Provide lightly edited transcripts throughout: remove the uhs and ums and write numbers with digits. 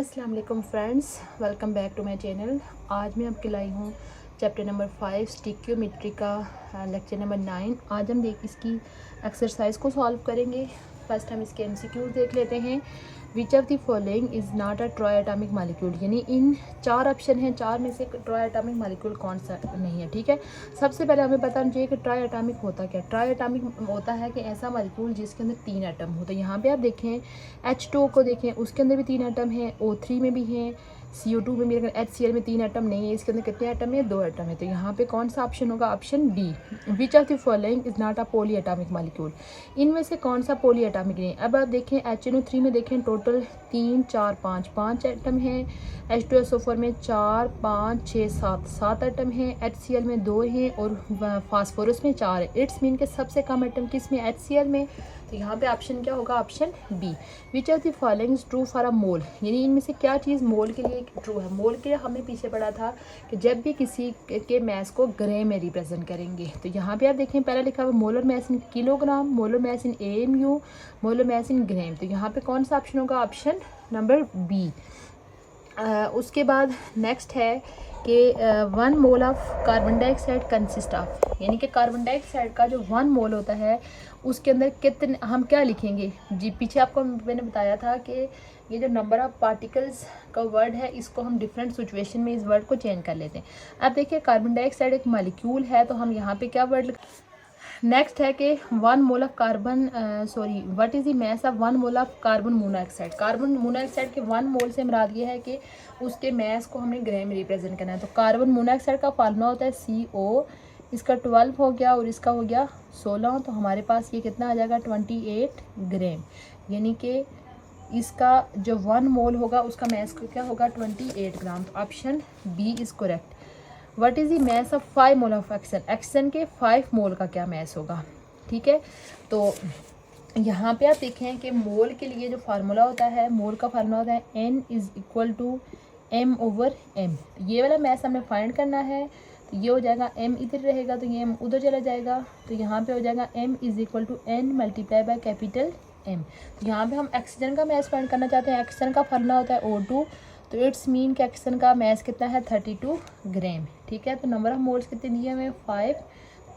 अस्सलाम वालेकुम friends, welcome back to my channel. आज मैं आपके लाई हूँ चैप्टर नंबर 5 स्टिक्योमेट्री का लेक्चर नंबर 9। आज हम इसकी एक्सरसाइज को सॉल्व करेंगे। फर्स्ट हम इसके एमसीक्यूज देख लेते हैं। विच of the following is not a try atomic molecule, यानी इन 4 ऑप्शन हैं, 4 में से ट्राई एटॉमिक मॉलिक्यूल कौन सा नहीं है। ठीक है, सबसे पहले हमें पता होना चाहिए कि ट्राई एटॉमिक होता क्या। ट्राई एटॉमिक होता है कि ऐसा मॉलिक्यूल जिसके अंदर 3 एटम हो। तो यहाँ पे आप देखें H2O को देखें, उसके अंदर भी 3 एटम हैं, O3 में भी हैं, CO2 में भी। अगर HCl में 3 एटम नहीं है, इसके अंदर कितने एटम है? 2 एटम है। तो यहाँ पे कौन सा ऑप्शन होगा? Option B. Which of the following is not a polyatomic molecule, इनमें से कौन सा पॉली एटॉमिक नहीं है। अब आप देखें HNO3 में देखें टोटल 3 4 5 एटम हैं। H2SO4 में 4 5 6 7 एटम हैं। HCl में 2 हैं और फास्फोरस में 4 है। इट्स मीन के सबसे कम एटम किस में? HCl में। तो यहाँ पे ऑप्शन क्या होगा? Option B. Which of the following is true for a mole, यानी इनमें से क्या चीज़ मोल के लिए ट्रू है। मोल के लिए हमने पीछे पढ़ा था कि जब भी किसी के मैस को ग्राम में रिप्रेजेंट करेंगे। तो यहाँ पे आप देखें पहला लिखा हुआ molar mass in kilogram, molar mass in AMU, molar mass in gram. तो यहाँ पे कौन सा ऑप्शन होगा? Option number B. उसके बाद नेक्स्ट है कि 1 mole of carbon dioxide consist of, यानी कि कार्बन डाइऑक्साइड का जो 1 मोल होता है उसके अंदर कितने, हम क्या लिखेंगे जी? पीछे आपको मैंने बताया था कि ये जो नंबर ऑफ पार्टिकल्स का वर्ड है, इसको हम डिफरेंट सिचुएशन में इस वर्ड को चेंज कर लेते हैं। अब देखिए कार्बन डाइऑक्साइड एक मॉलिक्यूल है, तो हम यहाँ पे क्या वर्ड। नेक्स्ट है कि 1 mole of carbon what is the mass of 1 mole of carbon monoxide. Carbon monoxide के 1 मोल से मुराद ये है कि उसके मास को हमने ग्राम में रिप्रेजेंट करना है। तो कार्बन मोनोऑक्साइड का फार्मूला होता है CO, इसका 12 हो गया और इसका हो गया 16। तो हमारे पास ये कितना आ जाएगा? 28 ग्राम, यानी कि इसका जो 1 मोल होगा उसका मास क्या होगा? 28 ग्राम। तो option B is correct. What is the mass of 5 mole of oxygen, oxygen के 5 मोल का क्या मास होगा? ठीक है, तो यहाँ पे आप देखें कि मोल के लिए जो फार्मूला होता है, मोल का फार्मूला होता है N is equal to M/M। ये वाला मास हमें फाइंड करना है। तो ये हो जाएगा M इधर रहेगा तो ये M उधर चला जाएगा, तो यहाँ पे हो जाएगा M is equal to N multiply by capital M। तो यहाँ पे हम ऑक्सीजन का मास फाइंड करना चाहते हैं। ऑक्सीजन का फार्मूला होता है O2, तो इट्स मीन कि ऑक्सीजन का मास कितना है? 32 ग्राम। ठीक है, तो नंबर ऑफ मोल्स कितने दिए हुए? 5।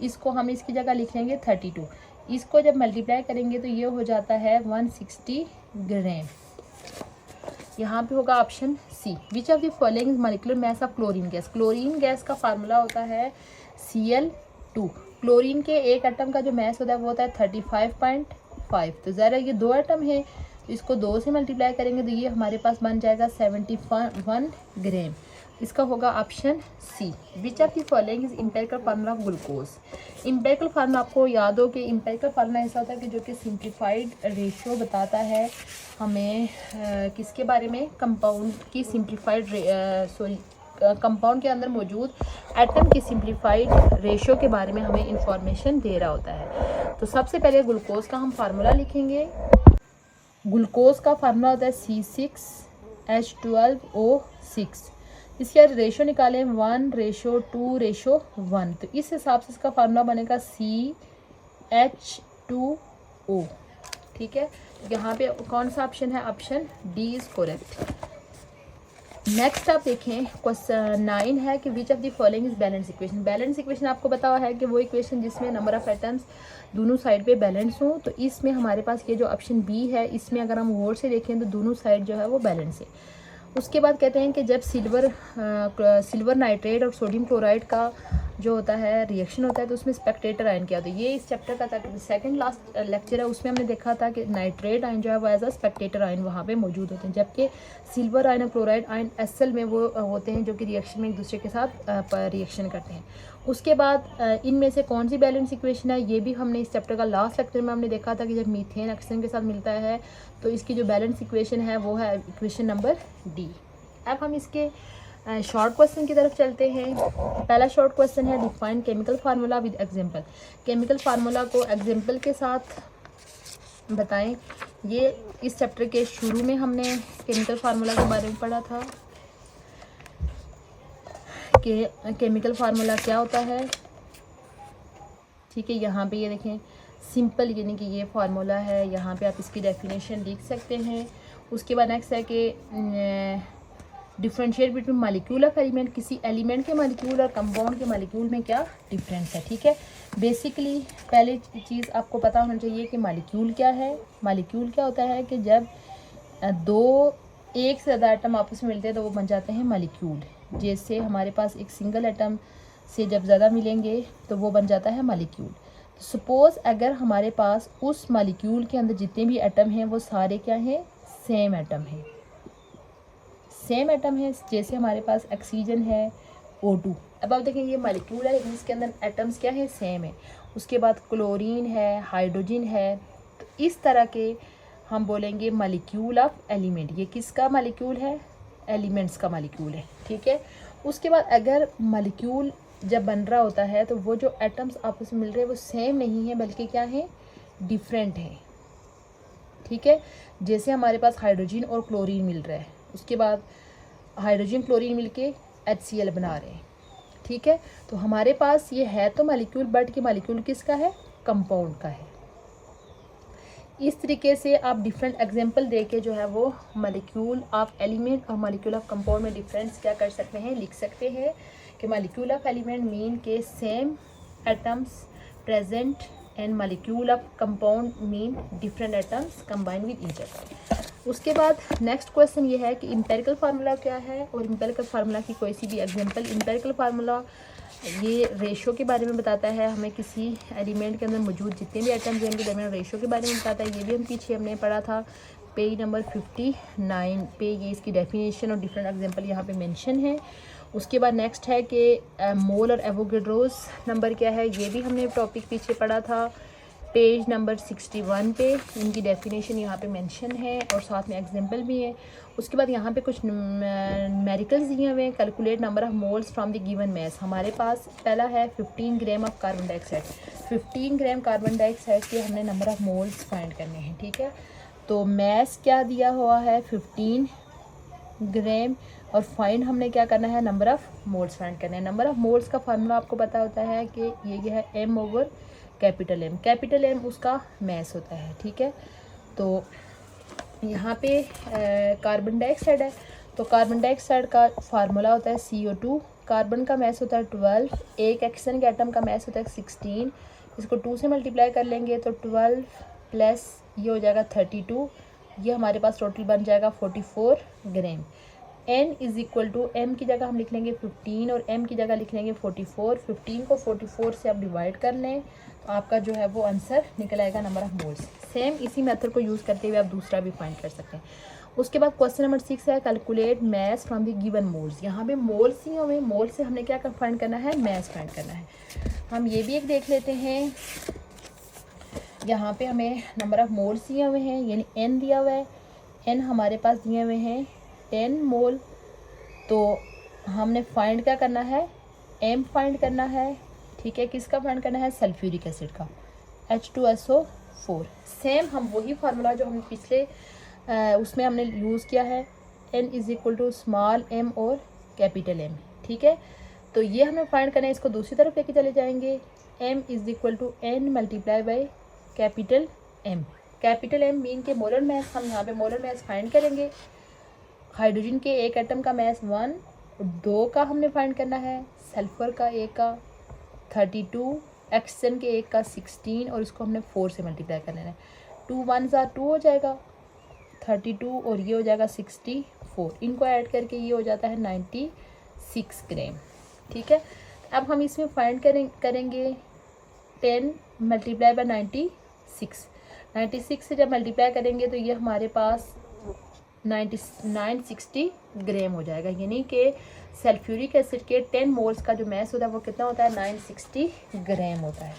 इसको हम इसकी जगह लिख लेंगे 32। इसको जब मल्टीप्लाई करेंगे तो ये हो जाता है 160 ग्राम। यहाँ पे होगा option C. Which of the following molecular mass of chlorine gas. Chlorine gas का फार्मूला होता है Cl2। क्लोरीन के एक एटम का जो मास होता है वो होता है 35.5। तो ज़रा ये 2 एटम है, तो इसको 2 से मल्टीप्लाई करेंगे तो ये हमारे पास बन जाएगा 71 ग्राम। इसका होगा option C. Which of the following is empirical formula of glucose. Empirical formula आपको याद हो कि इम्पेरिकल फार्मूला ऐसा होता है कि जो कि सिंप्लीफाइड रेशियो बताता है हमें किसके बारे में? कंपाउंड की सिंप्लीफाइड कंपाउंड के अंदर मौजूद एटम की सिंप्लीफाइड रेशियो के बारे में हमें इंफॉर्मेशन दे रहा होता है। तो सबसे पहले ग्लूकोज का हम फार्मूला लिखेंगे। ग्लूकोज का फार्मूला होता है C6H12O6। इसके रेशो निकालें 1:2:1। तो इस हिसाब से इसका फार्मूला बनेगा CH2O। ठीक है, यहाँ पे कौन सा ऑप्शन है? Option D is correct. Next आप देखें क्वेश्चन 9 है कि विच of the following is balance equation. Balance equation आपको पता हुआ है कि वो इक्वेशन जिसमें नंबर ऑफ एटम्स दोनों साइड पे बैलेंस हो। तो इसमें हमारे पास ये जो ऑप्शन बी है, इसमें अगर हम गौर से देखें तो दोनों साइड जो है वो बैलेंस है। उसके बाद कहते हैं कि जब सिल्वर नाइट्रेट और सोडियम क्लोराइड का जो होता है रिएक्शन होता है तो उसमें स्पेक्टेटर आयन क्या होता है। ये इस चैप्टर का सेकंड लास्ट लेक्चर है, उसमें हमने देखा था कि नाइट्रेट आयन जो है वो एज अ स्पेक्टेटर आयन वहाँ पे मौजूद होते हैं, जबकि सिल्वर आयन और क्लोराइड आयन असल में वो होते हैं जो कि रिएक्शन में एक दूसरे के साथ रिएक्शन करते हैं। उसके बाद इनमें से कौन सी बैलेंस इक्वेशन है, ये भी हमने इस चैप्टर का लास्ट लेक्चर में हमने देखा था कि जब मीथेन ऑक्सीजन के साथ मिलता है तो इसकी जो बैलेंस इक्वेशन है वो है इक्वेशन नंबर डी। अब हम इसके शॉर्ट क्वेश्चन की तरफ चलते हैं। पहला शॉर्ट क्वेश्चन है define chemical formula with example. Chemical formula को एग्जांपल के साथ बताएं। ये इस चैप्टर के शुरू में हमने केमिकल फार्मूला के बारे में पढ़ा था कि केमिकल फार्मूला क्या होता है। ठीक है, यहाँ पे ये देखें सिंपल, यानी कि ये फार्मूला है। यहाँ पे आप इसकी डेफिनेशन लिख सकते हैं। उसके बाद नेक्स्ट है कि differentiate between molecule of element, किसी एलिमेंट के मालिक्यूल और कंपाउंड के मालिक्यूल में क्या डिफरेंस है। ठीक है, बेसिकली पहले चीज़ आपको पता होना चाहिए कि मालिक्यूल क्या है। मालिक्यूल क्या होता है कि जब एक से ज़्यादा एटम आपस में मिलते हैं तो वो बन जाते हैं मालिक्यूल। जैसे हमारे पास एक सिंगल एटम से जब ज़्यादा मिलेंगे तो वो बन जाता है मालिक्यूल। तो सपोज़ अगर हमारे पास उस मालिक्यूल के अंदर जितने भी एटम हैं वो सारे क्या हैं, सेम एटम हैं, सेम एटम है। जैसे हमारे पास ऑक्सीजन है O2, अब आप देखें ये मालिक्यूल है लेकिन इसके अंदर एटम्स क्या है, सेम है। उसके बाद क्लोरीन है, हाइड्रोजन है। तो इस तरह के हम बोलेंगे मालिक्यूल ऑफ एलिमेंट। ये किसका मालिक्यूल है, एलिमेंट्स का मालिक्यूल है। ठीक है, उसके बाद अगर मालिक्यूल जब बन रहा होता है तो वो जो एटम्स आपस में मिल रहे हैं वो सेम नहीं है बल्कि क्या है, डिफरेंट है। ठीक है, जैसे हमारे पास हाइड्रोजन और क्लोरीन मिल रहा है, उसके बाद हाइड्रोजन क्लोरीन मिलके HCl बना रहे हैं। ठीक है, तो हमारे पास ये है तो मालिक्यूल, बट कि मालिक्यूल किसका है, कंपाउंड का है। इस तरीके से आप डिफरेंट एग्जांपल देके जो है वो मालिक्यूल ऑफ एलिमेंट और मालिक्यूल ऑफ कंपाउंड में डिफरेंस क्या कर सकते हैं, लिख सकते हैं कि मालिक्यूल ऑफ एलिमेंट मीन के same atoms present and molecule of compound mean different atoms combined with each other. उसके बाद नेक्स्ट क्वेश्चन ये है कि एम्पिरिकल फार्मूला क्या है और एम्पिरिकल फार्मूला की कोई सी भी एग्जांपल। एम्पिरिकल फार्मूला ये रेशो के बारे में बताता है, हमें किसी एलिमेंट के अंदर मौजूद जितने भी एटम्स हैं उनके दरमियान रेशो के बारे में बताता है। ये भी हम पीछे हमने पढ़ा था पेज नंबर 59 पे, ये इसकी डेफिनेशन और डिफरेंट एग्जांपल यहाँ पे मेंशन है। उसके बाद नेक्स्ट है कि मोल और एवोगाड्रोस नंबर क्या है, ये भी हमने टॉपिक पीछे पढ़ा था पेज नंबर 61 पे। इनकी डेफिनेशन यहाँ पे मेंशन है और साथ में एग्जांपल भी है। उसके बाद यहाँ पे कुछ न्यूमेरिकल्स दिए हुए हैं। Calculate number of moles from the given mass. हमारे पास पहला है 15 gram of carbon dioxide. 15 gram carbon dioxide के हमने नंबर ऑफ मोल्स फाइंड करने हैं। ठीक है, तो मैस क्या दिया हुआ है 15 ग्राम और फाइंड हमने क्या करना है, नंबर ऑफ मोल्स फाइंड करना है। नंबर ऑफ मोल्स का फार्मूला आपको पता होता है कि ये है M over capital M। Capital M उसका मैस होता है। ठीक है, तो यहाँ पे कार्बन डाइऑक्साइड है तो कार्बन डाइऑक्साइड का फार्मूला होता है CO2। कार्बन का मैस होता है 12, एक ऑक्सीजन के एटम का मैस होता है 16। इसको 2 से मल्टीप्लाई कर लेंगे तो 12 प्लस ये हो जाएगा 32, ये हमारे पास टोटल बन जाएगा 44 gram. N is equal to M की जगह हम लिख लेंगे 15 और M की जगह लिख लेंगे 44। 15 को 44 से आप डिवाइड कर लें तो आपका जो है वो आंसर निकल आएगा नंबर ऑफ मोल्स। सेम इसी मेथड को यूज़ करते हुए आप दूसरा भी फाइंड कर सकते हैं। उसके बाद क्वेश्चन नंबर 6 है calculate mass from the given moles. यहाँ पे मोल्स ही हमें मोल से हमने क्या फाइंड करना है, मैस फाइंड करना है। हम ये भी एक देख लेते हैं, यहाँ पे हमें नंबर ऑफ मोल्स दिए हुए हैं यानी N दिया हुआ है। N हमारे पास दिए हुए हैं 10 मोल। तो हमने फाइंड क्या करना है, M फाइंड करना है। ठीक है, किसका फाइंड करना है, सल्फ्यूरिक एसिड का H2SO4। सेम हम वही फार्मूला जो हम पिछले उसमें हमने यूज़ किया है, N is equal to small m और कैपिटल M। ठीक है, तो ये हमें फाइंड करना है, इसको दूसरी तरफ लेके चले जाएंगे। M is equal to N multiply by capital M। Capital M mean के मोलर मैस, हम यहाँ पे मोलर मैस फाइंड करेंगे। हाइड्रोजन के एक एटम का मैस 1, 2 का हमने फाइंड करना है, सल्फर का एक का 32, ऑक्सीजन के एक का 16 और इसको हमने 4 से मल्टीप्लाई करना है। 2 1 2 हो जाएगा 32 और ये हो जाएगा 64। इनको ऐड करके ये हो जाता है 96 ग्राम। ठीक है, अब हम इसमें फाइंड करेंगे 10 मल्टीप्लाई बाय 96 से जब मल्टीप्लाई करेंगे तो ये हमारे पास 960 ग्राम हो जाएगा। यानी कि सल्फ्यूरिक एसिड के 10 मोल्स का जो मैस होता है वो कितना होता है, 960 ग्राम होता है।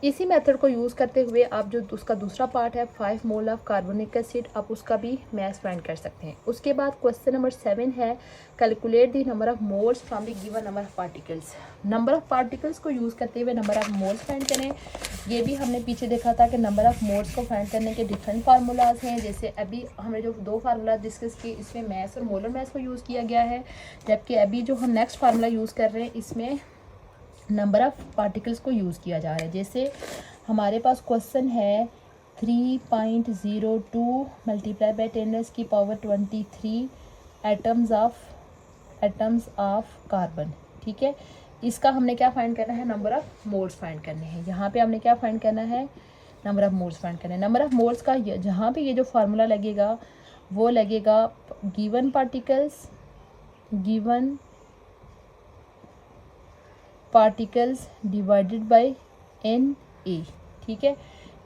इसी मेथड को यूज़ करते हुए आप जो उसका दूसरा पार्ट है 5 मोल ऑफ कार्बोनिक एसिड, आप उसका भी मैस फाइंड कर सकते हैं। उसके बाद क्वेश्चन नंबर 7 है calculate the number of moles from the given number of particles. Number of particles को यूज़ करते हुए नंबर ऑफ मोल्स फाइंड करें। ये भी हमने पीछे देखा था कि नंबर ऑफ मोल्स को फाइंड करने के डिफरेंट फार्मूलाज हैं। जैसे अभी हमने जो 2 फार्मूला डिस्कस किए इसमें मैस और मोलर मैस को यूज़ किया गया है, जबकि अभी जो हम नेक्स्ट फार्मूला यूज़ कर रहे हैं इसमें नंबर ऑफ़ पार्टिकल्स को यूज़ किया जा रहा है। जैसे हमारे पास क्वेश्चन है 3.02 multiply by 10⁻23 atoms of carbon. ठीक है, इसका हमने क्या फाइंड करना है, नंबर ऑफ मोल्स फाइंड करने हैं। यहाँ पे हमने क्या फाइंड करना है, नंबर ऑफ मोल्स फाइंड करना है। नंबर ऑफ मोल्स का जहाँ पे ये जो फार्मूला लगेगा वो लगेगा given particles divided by Na। ठीक है,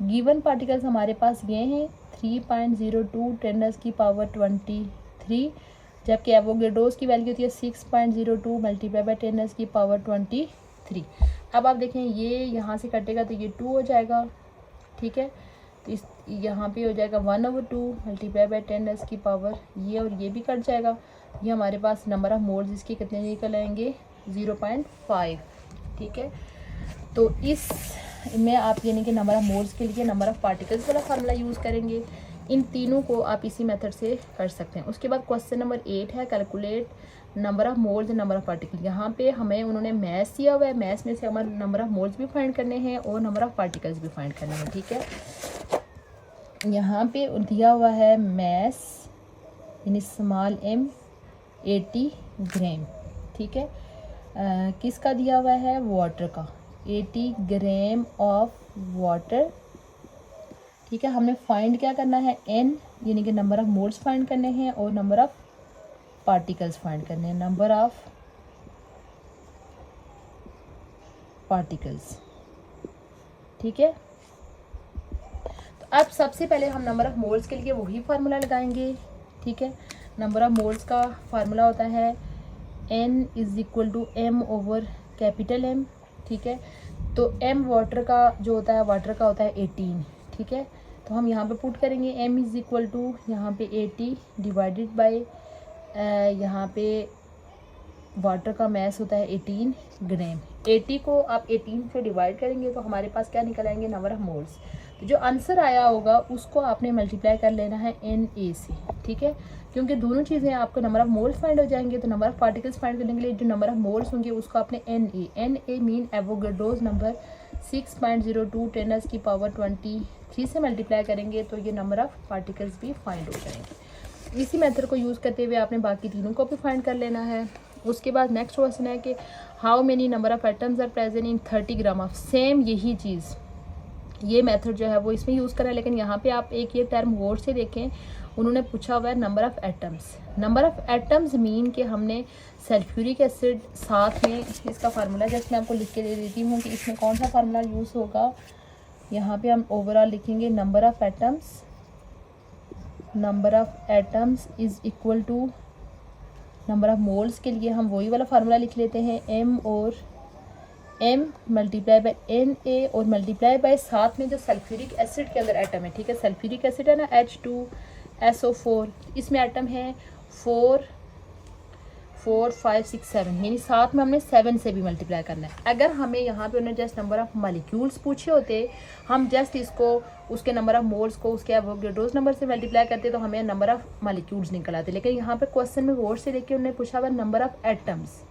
गिवन पार्टिकल्स हमारे पास ये हैं 3.02 10⁻23, जबकि एवोगैड्रोस की वैल्यू होती है 6.02 मल्टीप्लाई बाय 10⁻23। अब आप देखें ये यहाँ से कटेगा तो ये 2 हो जाएगा। ठीक है, तो इस यहाँ पे हो जाएगा 1/2 मल्टीप्लाई बाय 10⁻, ये और ये भी कट जाएगा। ये हमारे पास नंबर ऑफ मोल्स इसके कितने निकल आएंगे, 0.5। ठीक है, तो इस में आप यानी कि नंबर ऑफ मोल्स के लिए नंबर ऑफ पार्टिकल्स वाला फार्मूला यूज़ करेंगे। इन तीनों को आप इसी मेथड से कर सकते हैं। उसके बाद क्वेश्चन नंबर 8 है calculate number of moles and number of particle. यहाँ पे हमें उन्होंने मैथ्स दिया हुआ है, मैथ्स में से हमारे नंबर ऑफ मोल्स भी फाइंड करने हैं और नंबर ऑफ पार्टिकल्स भी फाइंड करने हैं। ठीक है, यहाँ पे दिया हुआ है मैथ्स यानी स्मॉल m 80 ग्राम। ठीक है, किसका दिया हुआ है, वाटर का, 80 ग्राम ऑफ वाटर। ठीक है, हमने फाइंड क्या करना है, n यानी कि नंबर ऑफ मोल्स फाइंड करने हैं और नंबर ऑफ पार्टिकल्स फाइंड करने हैं, नंबर ऑफ पार्टिकल्स। ठीक है, तो अब सबसे पहले हम नंबर ऑफ मोल्स के लिए वही फार्मूला लगाएंगे। ठीक है, नंबर ऑफ मोल्स का फार्मूला होता है n = m/M। ठीक है, तो m वाटर का जो होता है, वाटर का होता है 18। ठीक है, तो हम यहाँ पे पुट करेंगे m = यहाँ पे 80 डिवाइडेड बाय यहाँ पे वाटर का मैस होता है 18 ग्राम। 80 को आप 18 से डिवाइड करेंगे तो हमारे पास क्या निकल आएंगे, नंबर ऑफ मोल्स। तो जो आंसर आया होगा उसको आपने मल्टीप्लाई कर लेना है Na से। ठीक है, क्योंकि दोनों चीज़ें आपको नंबर ऑफ मोल्स फाइंड हो जाएंगे, तो नंबर ऑफ पार्टिकल्स फाइंड करने के लिए जो नंबर ऑफ मोल्स होंगे उसको आपने Na मीन एवोगैड्रोस नंबर 6.02 10⁻23 से मल्टीप्लाई करेंगे तो ये नंबर ऑफ पार्टिकल्स भी फाइंड हो जाएंगे। इसी मेथड को यूज़ करते हुए आपने बाकी तीनों को भी फाइंड कर लेना है। उसके बाद नेक्स्ट क्वेश्चन है कि how many number of atoms are present in 30 gram of same. यही चीज़, ये मेथड जो है वो इसमें यूज़ करा है, लेकिन यहाँ पे आप एक ये टर्म गौर से देखें, उन्होंने पूछा हुआ है number of atoms. Number of atoms mean कि हमने सल्फ्यूरिक एसिड साथ में इसका फार्मूला जैसे मैं आपको लिख के दे देती हूँ कि इसमें कौन सा फार्मूला यूज़ होगा। यहाँ पे हम ओवरऑल लिखेंगे number of atoms is equal to number of moles के लिए हम वही वाला फार्मूला लिख लेते हैं, m मल्टीप्लाई बाय Na और मल्टीप्लाई बाय साथ में जो सल्फ्यूरिक एसिड के अंदर एटम है। ठीक है, सल्फ्यूरिक एसिड है ना H2SO4, इसमें एटम है 4 5 6 7, यानी साथ में हमने 7 से भी मल्टीप्लाई करना है। अगर हमें यहाँ पे उन्होंने जस्ट नंबर ऑफ मॉलिक्यूल्स पूछे होते, हम जस्ट इसको उसके नंबर ऑफ मोल्स को उसके एवोगैड्रोस नंबर से मल्टीप्लाई करते तो हमें नंबर ऑफ मॉलिक्यूल्स निकल आते, लेकिन यहाँ पे क्वेश्चन में गौर से देखिए उन्होंने पूछा हुआ नंबर ऑफ एटम्स।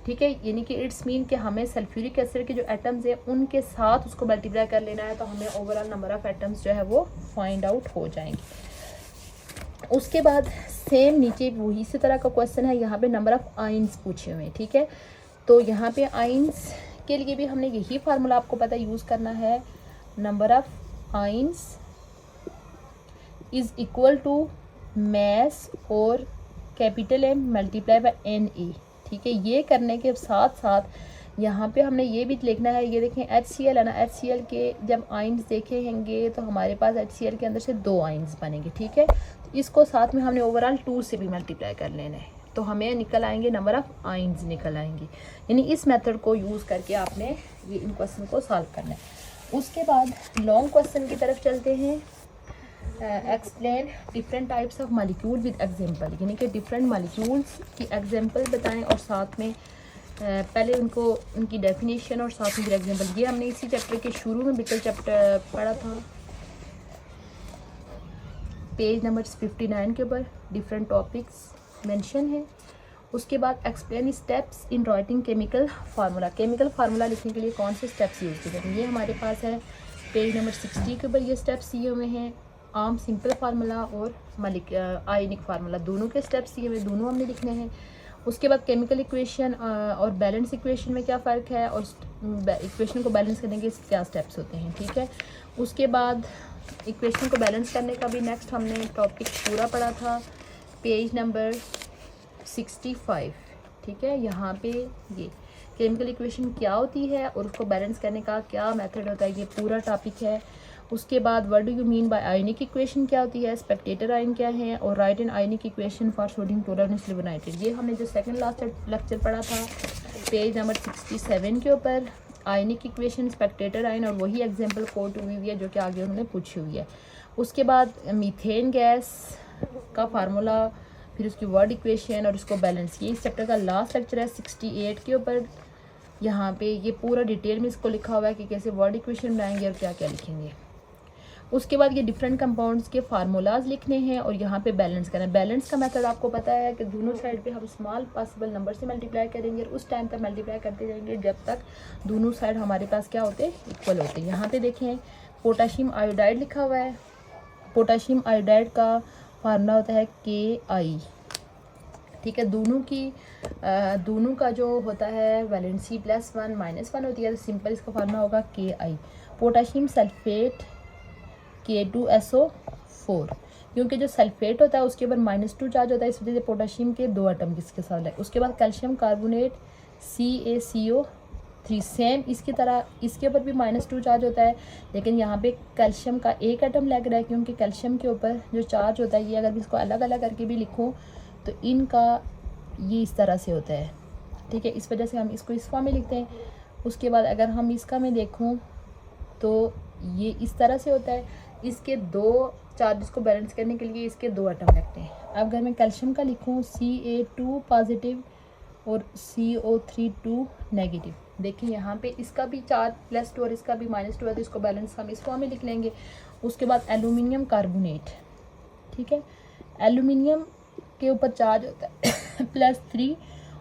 ठीक है, यानी कि इट्स मीन कि हमें सल्फ्यूरिक एसिड के जो एटम्स हैं उनके साथ उसको मल्टीप्लाई कर लेना है, तो हमें ओवरऑल नंबर ऑफ एटम्स जो है वो फाइंड आउट हो जाएंगे। उसके बाद सेम नीचे वही इसी तरह का क्वेश्चन है, यहाँ पे नंबर ऑफ आइंस पूछे हुए हैं। ठीक है, तो यहाँ पे आइंस के लिए भी हमने यही फार्मूला आपको पता यूज़ करना है, number of ions is equal to mass और capital M multiply by Na। ठीक है, ये करने के साथ साथ यहाँ पे हमने ये भी लिखना है, ये देखें HCl है ना, HCl के जब आइंस देखेंगे तो हमारे पास HCl के अंदर से 2 आइंस बनेंगे। ठीक है, तो इसको साथ में हमने ओवरऑल 2 से भी मल्टीप्लाई कर लेना है, तो हमें निकल आएंगे नंबर ऑफ़ आइंस निकल आएंगे। यानी इस मेथड को यूज़ करके आपने ये इन क्वेश्चन को सॉल्व करना है। उसके बाद लॉन्ग क्वेश्चन की तरफ चलते हैं। Explain different types of molecule with example, यानी कि डिफरेंट मॉलिक्यूल्स की एग्जांपल बताएं और साथ में पहले उनको उनकी डेफिनेशन और साथ में एग्जांपल। ये हमने इसी चैप्टर के शुरू में बिकल चैप्टर पढ़ा था, पेज नंबर 59 के ऊपर डिफरेंट टॉपिक्स मेंशन है। उसके बाद explain steps in writing chemical formula. Chemical formula लिखने के लिए कौन से स्टेप्स यूज़ किए जाते हैं, ये हमारे पास है पेज नंबर 60 के ऊपर ये स्टेप्स दिए हुए हैं। आम सिंपल फार्मूला और आयनिक फार्मूला दोनों के स्टेप्स दिए हुए, दोनों हमने लिखने हैं। उसके बाद केमिकल इक्वेशन और बैलेंस इक्वेशन में क्या फ़र्क है और इक्वेशन को बैलेंस करने के क्या स्टेप्स होते हैं, ठीक है। उसके बाद इक्वेशन को बैलेंस करने का भी नेक्स्ट हमने टॉपिक पूरा पढ़ा था, पेज नंबर 65, ठीक है। यहाँ पे ये केमिकल इक्वेशन क्या होती है और उसको बैलेंस करने का क्या मेथड होता है, ये पूरा टॉपिक है। उसके बाद what do you mean by ionic equation क्या होती है, स्पेक्टेटर आयन क्या है, और right an ionic equation for sodium chloride and silver nitrate. ये हमने जो सेकंड लास्ट लेक्चर पढ़ा था पेज नंबर 67 के ऊपर, आयनिक इक्वेशन, स्पेक्टेटर आयन, और वही एग्जांपल कोट हुई हुई है जो कि आगे उन्होंने पूछी हुई है। उसके बाद मीथेन गैस का फार्मूला, फिर उसकी वर्ड इक्वेशन और उसको बैलेंस। ये इस चैप्टर का लास्ट लेक्चर है 68 के ऊपर। यहाँ पे ये पूरा डिटेल में इसको लिखा हुआ है कि कैसे वर्ड इक्वेशन बनाएंगे और क्या क्या लिखेंगे। उसके बाद ये डिफरेंट कंपाउंड्स के फार्मूलाज लिखने हैं और यहाँ पे बैलेंस करना है। बैलेंस का मेथड आपको पता है कि दोनों साइड पे हम स्मॉल पॉसिबल नंबर से मल्टीप्लाई करेंगे और उस टाइम तक मल्टीप्लाई करते जाएंगे जब तक दोनों साइड हमारे पास क्या होते हैं, इक्वल होते हैं। यहाँ पे देखें पोटाशियम आयोडाइड लिखा हुआ है। पोटाशियम आयोडाइड का फार्मूला होता है KI, ठीक है। दोनों का जो होता है वैलेंसी +1 -1 होती है, तो सिंपल इसका फार्मूला होगा KI। पोटाशियम सल्फेट K2SO4, क्योंकि जो सल्फेट होता है उसके ऊपर -2 चार्ज होता है, इस वजह से पोटाशियम के 2 एटम किसके साथ है। उसके बाद कैल्शियम कार्बोनेट CaCO3, सेम इसकी तरह इसके ऊपर भी -2 चार्ज होता है, लेकिन यहाँ पे कैल्शियम का 1 एटम लग रहा है, क्योंकि कैल्शियम के ऊपर जो चार्ज होता है, ये अगर इसको अलग अलग करके भी लिखूँ तो इनका ये इस तरह से होता है, ठीक है। इस वजह से हम इसको इस फॉर्म में लिखते हैं। उसके बाद अगर हम इसका मैं देखूँ तो ये इस तरह से होता है। इसके 2 चार्जेस को बैलेंस करने के लिए इसके 2 एटम लगते हैं। अब अगर मैं कैल्शियम का लिखूँ Ca2 पॉजिटिव और CO3 2 नेगेटिव, देखिए यहाँ पे इसका भी चार्ज +2 और इसका भी -2 है, तो इसको बैलेंस हम इस फॉर्म में लिख लेंगे। उसके बाद एल्यूमिनियम कार्बोनेट, ठीक है। एल्यूमिनियम के ऊपर चार्ज होता है +3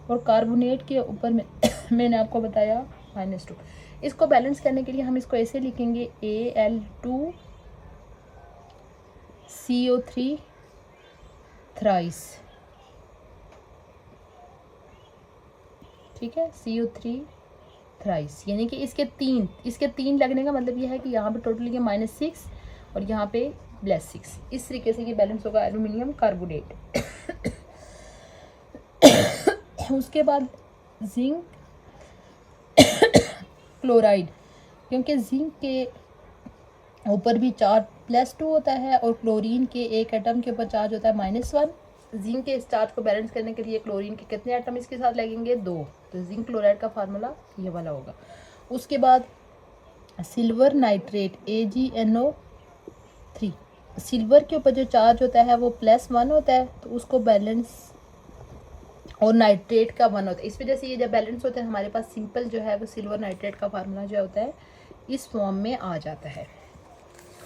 और कार्बोनेट के ऊपर में मैंने आपको बताया -2। इसको बैलेंस करने के लिए हम इसको ऐसे लिखेंगे Al2CO3 थ्राइस, ठीक है, CO3 थ्राइस, यानी कि इसके 3 लगने का मतलब यह है कि यहाँ पे टोटल ये -6 और यहाँ पे +6। इस तरीके से ये बैलेंस होगा एल्यूमिनियम कार्बोनेट। उसके बाद जिंक क्लोराइड, क्योंकि जिंक के ऊपर भी चार्ज +2 होता है और क्लोरीन के 1 एटम के ऊपर चार्ज होता है -1। जिंक के इस चार्ज को बैलेंस करने के लिए क्लोरीन के कितने एटम इसके साथ लगेंगे, 2, तो जिंक क्लोराइड का फार्मूला ये वाला होगा। उसके बाद सिल्वर नाइट्रेट AgNO3, सिल्वर के ऊपर जो चार्ज होता है वो +1 होता है, तो उसको बैलेंस, और नाइट्रेट का 1 होता है। इस वजह से ये जब बैलेंस होता है हमारे पास सिंपल जो है वो सिल्वर नाइट्रेट का फार्मूला जो होता है इस फॉर्म में आ जाता है।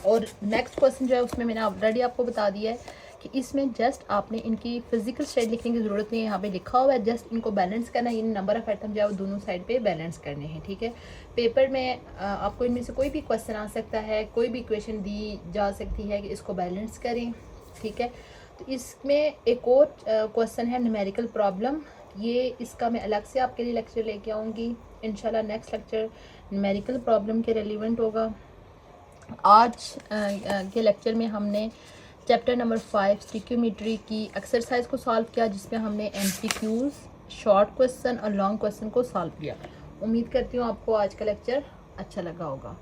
और नेक्स्ट क्वेश्चन जो है उसमें मैंने ऑलरेडी आपको बता दिया है कि इसमें जस्ट आपने इनकी फिजिकल स्टेट लिखने की ज़रूरत नहीं है, यहाँ पे लिखा हुआ है, जस्ट इनको बैलेंस करना है। इन नंबर ऑफ आइटम जो है वो दोनों साइड पे बैलेंस करने हैं, ठीक है। पेपर में आपको इनमें से कोई भी क्वेश्चन आ सकता है, कोई भी इक्वेशन दी जा सकती है कि इसको बैलेंस करें, ठीक है। तो इसमें एक और क्वेश्चन है न्यूमेरिकल प्रॉब्लम, ये इसका मैं अलग से आपके लिए लेक्चर लेके आऊँगी इंशाल्लाह। नेक्स्ट लेक्चर न्यूमेरिकल प्रॉब्लम के रेलिवेंट होगा। आज के लेक्चर में हमने चैप्टर नंबर 5 स्टिक्योमेट्री की एक्सरसाइज को सॉल्व किया, जिसमें हमने MCQs, शॉर्ट क्वेश्चन और लॉन्ग क्वेश्चन को सॉल्व किया। उम्मीद करती हूँ आपको आज का लेक्चर अच्छा लगा होगा।